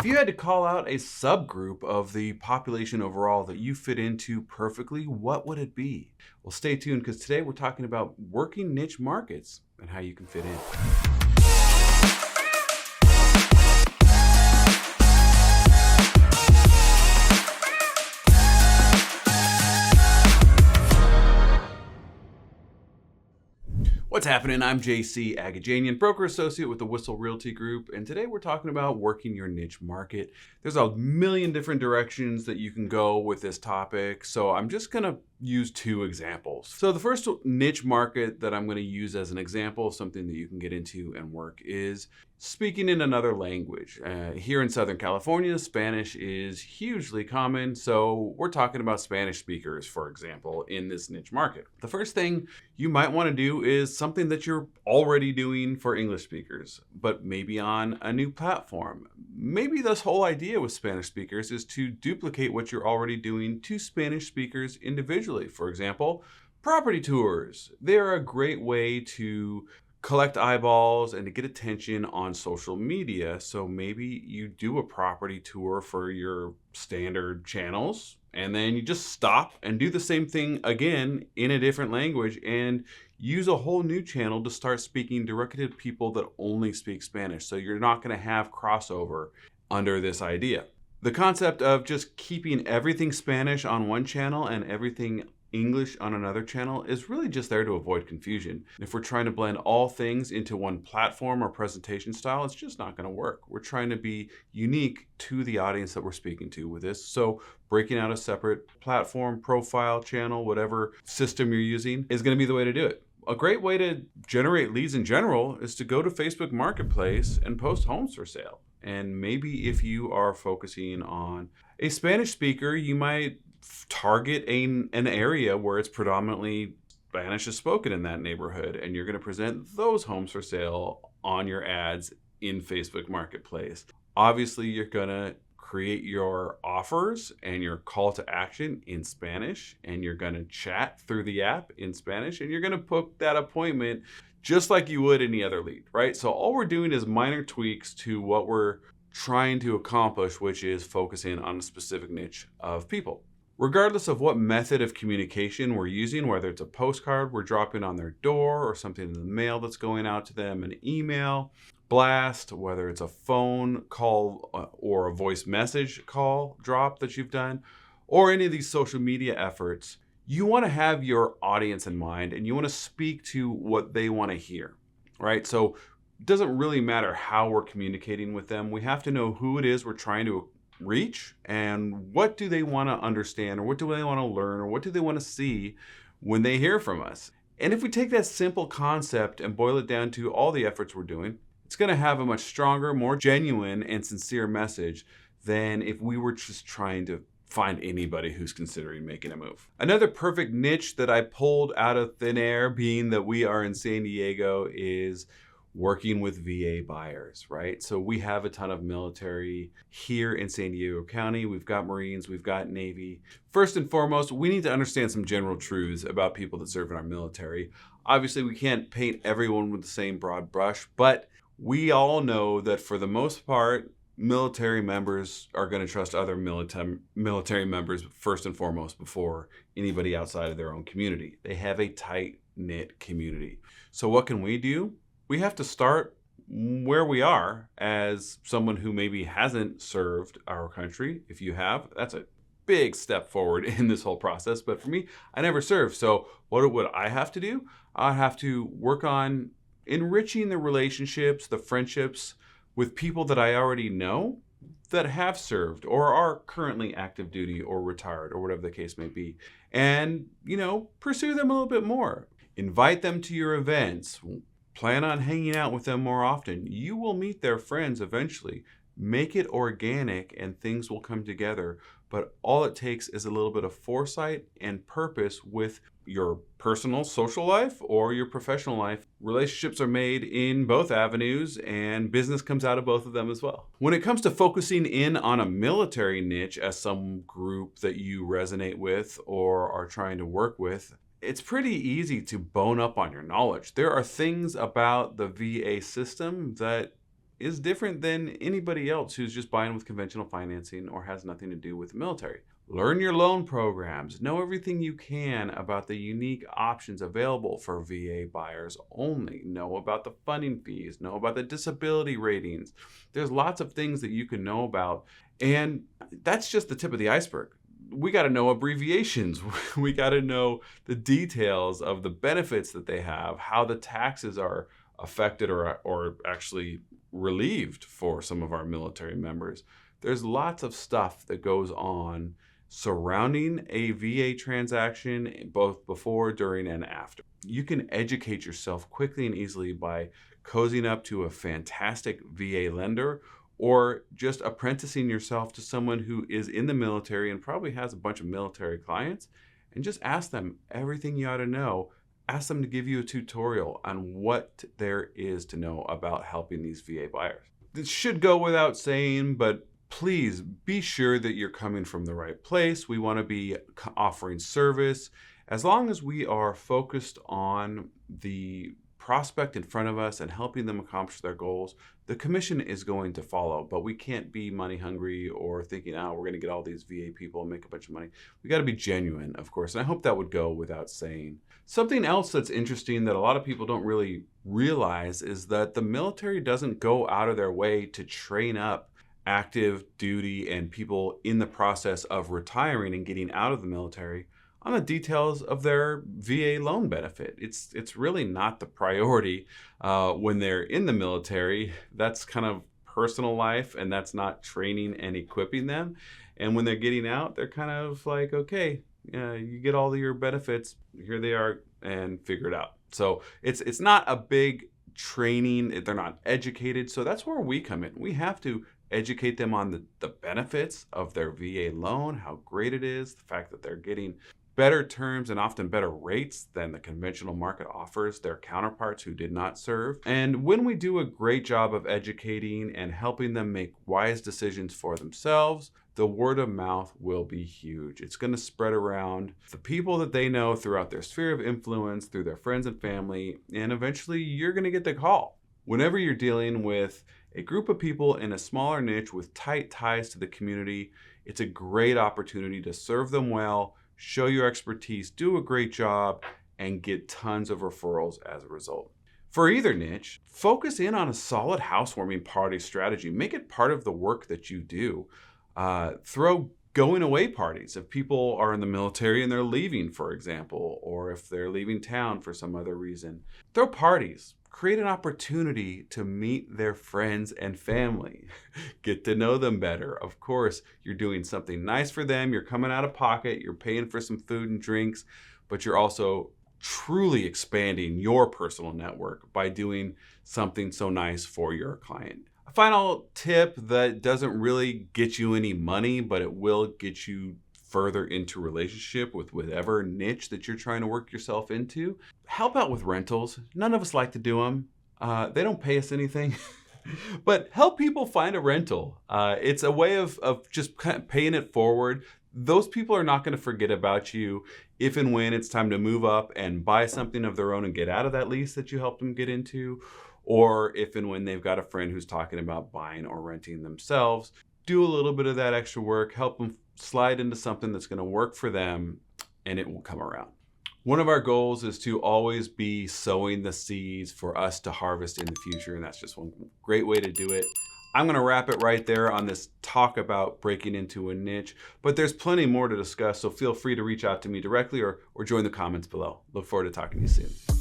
you had to call out a subgroup of the population overall that you fit into perfectly, what would it be? Well, stay tuned because today we're talking about working niche markets and how you can fit in. What's happening? I'm J.C Agajanian, broker associate with the Whissel Realty Group, and today we're talking about working your niche market. There's a million different directions that you can go with this topic, so I'm just going to use two examples. So the first niche market that I'm going to use as an example of something that you can get into and work is speaking in another language. Here in Southern California, Spanish is hugely common, so we're talking about Spanish speakers, for example, in this niche market. The first thing you might want to do is something that you're already doing for English speakers, but maybe on a new platform. Maybe this whole idea with Spanish speakers is to duplicate what you're already doing to Spanish speakers individually. For example, property tours. They're a great way to collect eyeballs and to get attention on social media. So maybe you do a property tour for your standard channels, and then you just stop and do the same thing again in a different language and use a whole new channel to start speaking directly to people that only speak Spanish. So you're not going to have crossover under this idea. The concept of just keeping everything Spanish on one channel and everything English on another channel is really just there to avoid confusion. If we're trying to blend all things into one platform or presentation style, it's just not going to work. We're trying to be unique to the audience that we're speaking to with this. So breaking out a separate platform, profile, channel, whatever system you're using is going to be the way to do it. A great way to generate leads in general is to go to Facebook Marketplace and post homes for sale. And maybe if you are focusing on a Spanish speaker, you might target an area where it's predominantly Spanish is spoken in that neighborhood, and you're going to present those homes for sale on your ads in Facebook Marketplace. Obviously, you're going to create your offers and your call to action in Spanish, and you're going to chat through the app in Spanish, and you're going to book that appointment just like you would any other lead, right? So all we're doing is minor tweaks to what we're trying to accomplish, which is focusing on a specific niche of people. Regardless of what method of communication we're using, whether it's a postcard we're dropping on their door or something in the mail that's going out to them, an email blast, whether it's a phone call or a voice message call drop that you've done, or any of these social media efforts, you want to have your audience in mind and you want to speak to what they want to hear, right? So it doesn't really matter how we're communicating with them. We have to know who it is we're trying to reach and what do they want to understand, or what do they want to learn, or what do they want to see when they hear from us. And if we take that simple concept and boil it down to all the efforts we're doing, it's going to have a much stronger, more genuine and sincere message than if we were just trying to find anybody who's considering making a move. Another perfect niche that I pulled out of thin air, being that we are in San Diego, is working with VA buyers, right? So we have a ton of military here in San Diego County. We've got Marines, we've got Navy. First and foremost, we need to understand some general truths about people that serve in our military. Obviously, we can't paint everyone with the same broad brush, but we all know that for the most part, military members are going to trust other military members first and foremost before anybody outside of their own community. They have a tight-knit community. So what can we do? We have to start where we are as someone who maybe hasn't served our country. If you have, that's a big step forward in this whole process. But for me, I never served. So what would I have to do? I have to work on enriching the relationships, the friendships with people that I already know that have served or are currently active duty or retired or whatever the case may be. And, pursue them a little bit more. Invite them to your events. Plan on hanging out with them more often. You will meet their friends eventually. Make it organic and things will come together. But all it takes is a little bit of foresight and purpose with your personal social life or your professional life. Relationships are made in both avenues and business comes out of both of them as well. When it comes to focusing in on a military niche as some group that you resonate with or are trying to work with, it's pretty easy to bone up on your knowledge. There are things about the VA system that is different than anybody else who's just buying with conventional financing or has nothing to do with the military. Learn your loan programs. Know everything you can about the unique options available for VA buyers only. Know about the funding fees. Know about the disability ratings. There's lots of things that you can know about. And that's just the tip of the iceberg. We got to know abbreviations. We got to know the details of the benefits that they have, how the taxes are affected or actually relieved for some of our military members. There's lots of stuff that goes on surrounding a VA transaction, both before, during, and after. You can educate yourself quickly and easily by cozying up to a fantastic VA lender or just apprenticing yourself to someone who is in the military and probably has a bunch of military clients, and just ask them everything you ought to know. Ask them to give you a tutorial on what there is to know about helping these VA buyers. This should go without saying, but please be sure that you're coming from the right place. We want to be offering service. As long as we are focused on the prospect in front of us and helping them accomplish their goals, the commission is going to follow. But we can't be money hungry or thinking, oh, we're going to get all these VA people and make a bunch of money. We got to be genuine, of course. And I hope that would go without saying. Something else that's interesting that a lot of people don't really realize is that the military doesn't go out of their way to train up active duty and people in the process of retiring and getting out of the military on the details of their VA loan benefit. It's really not the priority when they're in the military. That's kind of personal life, and that's not training and equipping them. And when they're getting out, they're kind of like, okay, you get all of your benefits, here they are, and figure it out. So it's not a big training. They're not educated. So that's where we come in. We have to educate them on the benefits of their VA loan, how great it is, the fact that they're getting better terms and often better rates than the conventional market offers their counterparts who did not serve. And when we do a great job of educating and helping them make wise decisions for themselves, the word of mouth will be huge. It's going to spread around the people that they know throughout their sphere of influence, through their friends and family, and eventually you're going to get the call. Whenever you're dealing with a group of people in a smaller niche with tight ties to the community, it's a great opportunity to serve them well, show your expertise, do a great job, and get tons of referrals as a result. For either niche, focus in on a solid housewarming party strategy. Make it part of the work that you do. Throw going away parties if people are in the military and they're leaving, for example, or if they're leaving town for some other reason. Throw parties. Create an opportunity to meet their friends and family. Get to know them better. Of course, you're doing something nice for them. You're coming out of pocket. You're paying for some food and drinks, but you're also truly expanding your personal network by doing something so nice for your client. A final tip that doesn't really get you any money, but it will get you further into relationship with whatever niche that you're trying to work yourself into. Help out with rentals. None of us like to do them. They don't pay us anything, but help people find a rental. It's a way of just kind of paying it forward. Those people are not going to forget about you if and when it's time to move up and buy something of their own and get out of that lease that you helped them get into, or if and when they've got a friend who's talking about buying or renting themselves. Do a little bit of that extra work, help them slide into something that's going to work for them, and it will come around. One of our goals is to always be sowing the seeds for us to harvest in the future, and that's just one great way to do it. I'm going to wrap it right there on this talk about breaking into a niche, but there's plenty more to discuss, so feel free to reach out to me directly or join the comments below. Look forward to talking to you soon.